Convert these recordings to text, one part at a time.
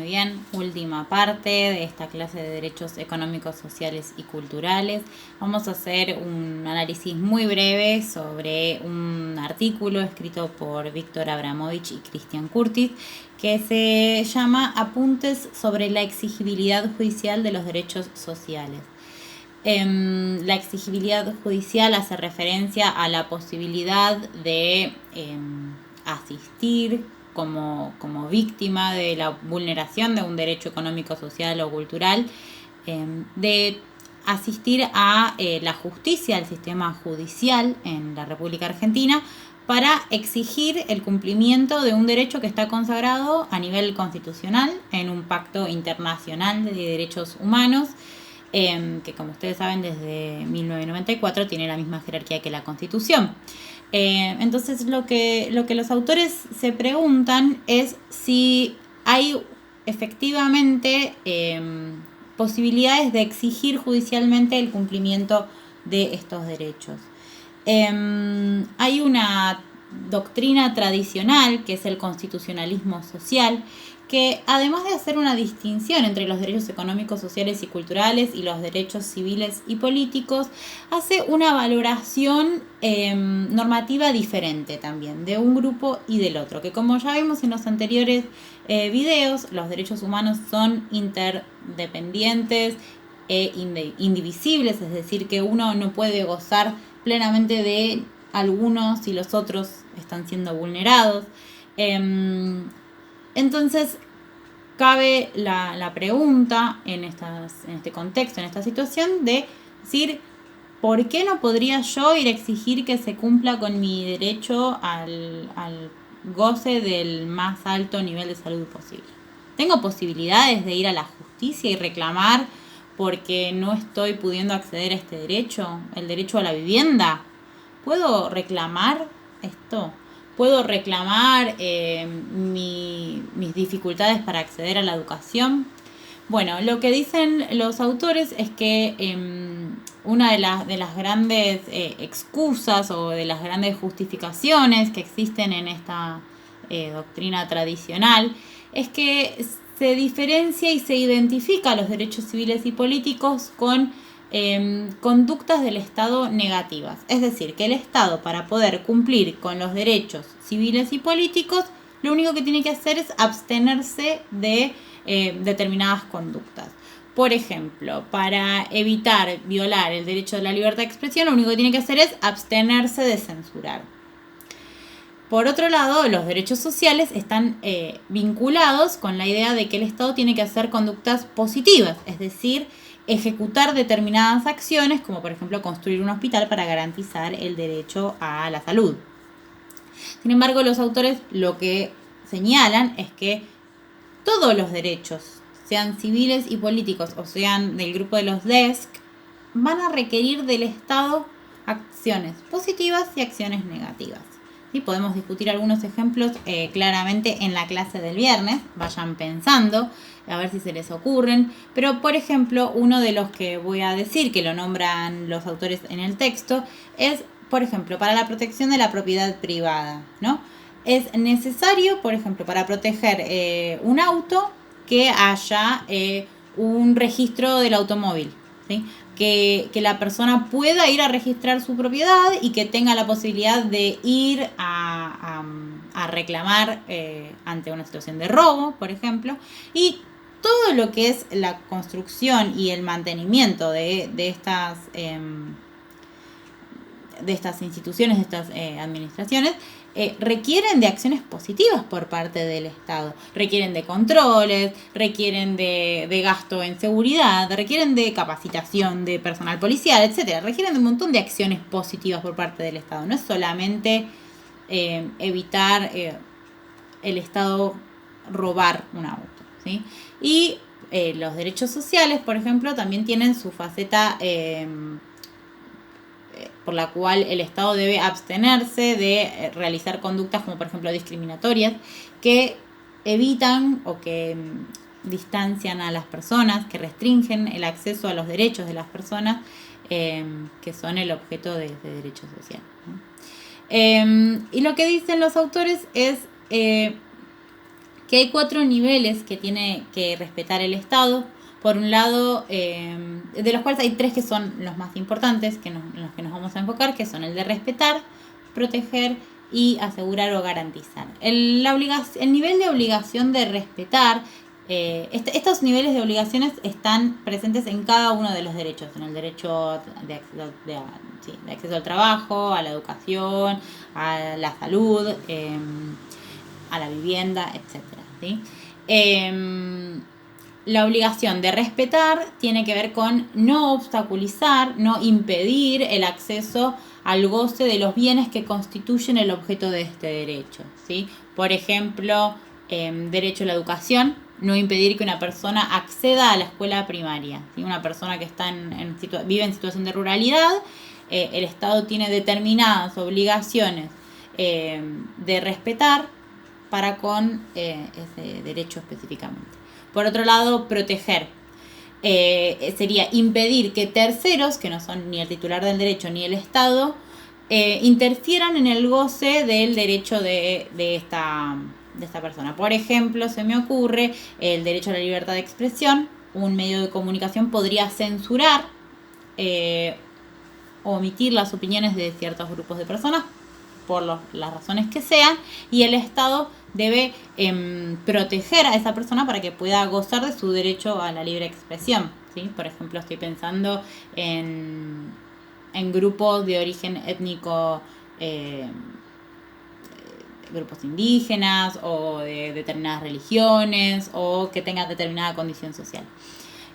muy bien, última parte de esta clase de derechos económicos, sociales y culturales. Vamos a hacer un análisis muy breve sobre un artículo escrito por Víctor Abramovich y Christian Curtis que se llama Apuntes sobre la exigibilidad judicial de los derechos sociales. La exigibilidad judicial hace referencia a la posibilidad de asistir como víctima de la vulneración de un derecho económico, social o cultural, de asistir a la justicia, al sistema judicial en la República Argentina, para exigir el cumplimiento de un derecho que está consagrado a nivel constitucional en un pacto internacional de derechos humanos, que como ustedes saben desde 1994 tiene la misma jerarquía que la Constitución. Entonces lo que los autores se preguntan es si hay efectivamente posibilidades de exigir judicialmente el cumplimiento de estos derechos. Hay una doctrina tradicional que es el constitucionalismo social, que además de hacer una distinción entre los derechos económicos, sociales y culturales y los derechos civiles y políticos, hace una valoración normativa diferente también de un grupo y del otro, que como ya vimos en los anteriores videos, los derechos humanos son interdependientes e indivisibles, es decir, que uno no puede gozar plenamente de algunos si los otros están siendo vulnerados. Entonces, cabe la pregunta en este contexto, en esta situación, de decir, ¿por qué no podría yo ir a exigir que se cumpla con mi derecho al goce del más alto nivel de salud posible? ¿Tengo posibilidades de ir a la justicia y reclamar porque no estoy pudiendo acceder a este derecho, el derecho a la vivienda? ¿Puedo reclamar esto? ¿Puedo reclamar mis dificultades para acceder a la educación? Bueno, lo que dicen los autores es que una de las grandes excusas o de las grandes justificaciones que existen en esta doctrina tradicional es que se diferencia y se identifica los derechos civiles y políticos con conductas del Estado negativas. Es decir, que el Estado, para poder cumplir con los derechos civiles y políticos, lo único que tiene que hacer es abstenerse de determinadas conductas. Por ejemplo, para evitar violar el derecho de la libertad de expresión, lo único que tiene que hacer es abstenerse de censurar. Por otro lado, los derechos sociales están vinculados con la idea de que el Estado tiene que hacer conductas positivas, es decir, ejecutar determinadas acciones, como por ejemplo construir un hospital para garantizar el derecho a la salud. Sin embargo, los autores lo que señalan es que todos los derechos, sean civiles y políticos o sean del grupo de los DESC, van a requerir del Estado acciones positivas y acciones negativas. ¿Sí? Podemos discutir algunos ejemplos claramente en la clase del viernes, vayan pensando, a ver si se les ocurren, pero por ejemplo, uno de los que voy a decir, que lo nombran los autores en el texto, es, por ejemplo, para la protección de la propiedad privada, ¿no? Es necesario, por ejemplo, para proteger un auto, que haya un registro del automóvil, ¿sí? Que la persona pueda ir a registrar su propiedad y que tenga la posibilidad de ir a reclamar ante una situación de robo, por ejemplo, y todo lo que es la construcción y el mantenimiento de estas instituciones, de estas administraciones, requieren de acciones positivas por parte del Estado. Requieren de controles, requieren de gasto en seguridad, requieren de capacitación de personal policial, etcétera. Requieren de un montón de acciones positivas por parte del Estado. No es solamente evitar el Estado robar un auto, ¿sí? Y los derechos sociales, por ejemplo, también tienen su faceta por la cual el Estado debe abstenerse de realizar conductas como por ejemplo discriminatorias, que evitan o que distancian a las personas, que restringen el acceso a los derechos de las personas que son el objeto de derecho social, ¿no? Y lo que dicen los autores es que hay 4 niveles que tiene que respetar el Estado. Por un lado, de los cuales hay 3 que son los más importantes, en los que nos vamos a enfocar, que son el de respetar, proteger y asegurar o garantizar. El nivel de obligación de respetar, estos niveles de obligaciones están presentes en cada uno de los derechos, en el derecho de acceso al trabajo, a la educación, a la salud, a la vivienda, etc. ¿Sí? La obligación de respetar tiene que ver con no obstaculizar, no impedir el acceso al goce de los bienes que constituyen el objeto de este derecho, ¿sí? Por ejemplo, derecho a la educación, no impedir que una persona acceda a la escuela primaria, ¿sí? Una persona que vive en situación de ruralidad, el Estado tiene determinadas obligaciones de respetar para con ese derecho específicamente. Por otro lado, proteger. Sería impedir que terceros, que no son ni el titular del derecho ni el Estado, interfieran en el goce del derecho de esta persona. Por ejemplo, se me ocurre el derecho a la libertad de expresión. Un medio de comunicación podría censurar o omitir las opiniones de ciertos grupos de personas por las razones que sean, y el Estado debe proteger a esa persona para que pueda gozar de su derecho a la libre expresión, ¿sí? Por ejemplo, estoy pensando en grupos de origen étnico, grupos indígenas o de determinadas religiones o que tengan determinada condición social.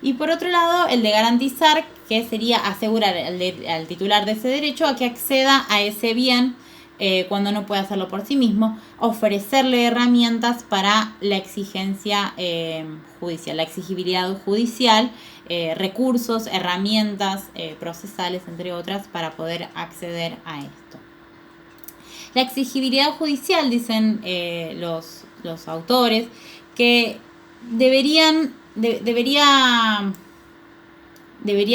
Y por otro lado, el de garantizar, que sería asegurar al titular de ese derecho a que acceda a ese bien cuando no puede hacerlo por sí mismo, ofrecerle herramientas para la exigencia judicial, la exigibilidad judicial, recursos, herramientas procesales, entre otras, para poder acceder a esto. La exigibilidad judicial, dicen los autores, que debería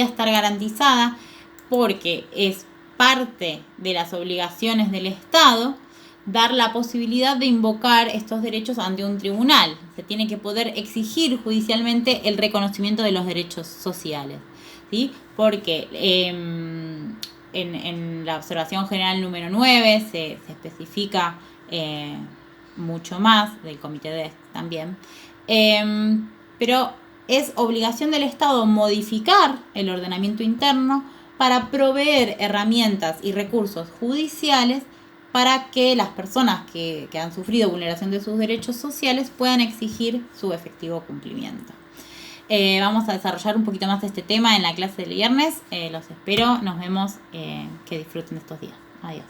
estar garantizada porque es parte de las obligaciones del Estado dar la posibilidad de invocar estos derechos ante un tribunal. Se tiene que poder exigir judicialmente el reconocimiento de los derechos sociales, ¿sí? Porque en la observación general número 9 se especifica mucho más, del Comité de también, pero es obligación del Estado modificar el ordenamiento interno para proveer herramientas y recursos judiciales para que las personas que han sufrido vulneración de sus derechos sociales puedan exigir su efectivo cumplimiento. Vamos a desarrollar un poquito más este tema en la clase del viernes. Los espero, nos vemos, que disfruten estos días. Adiós.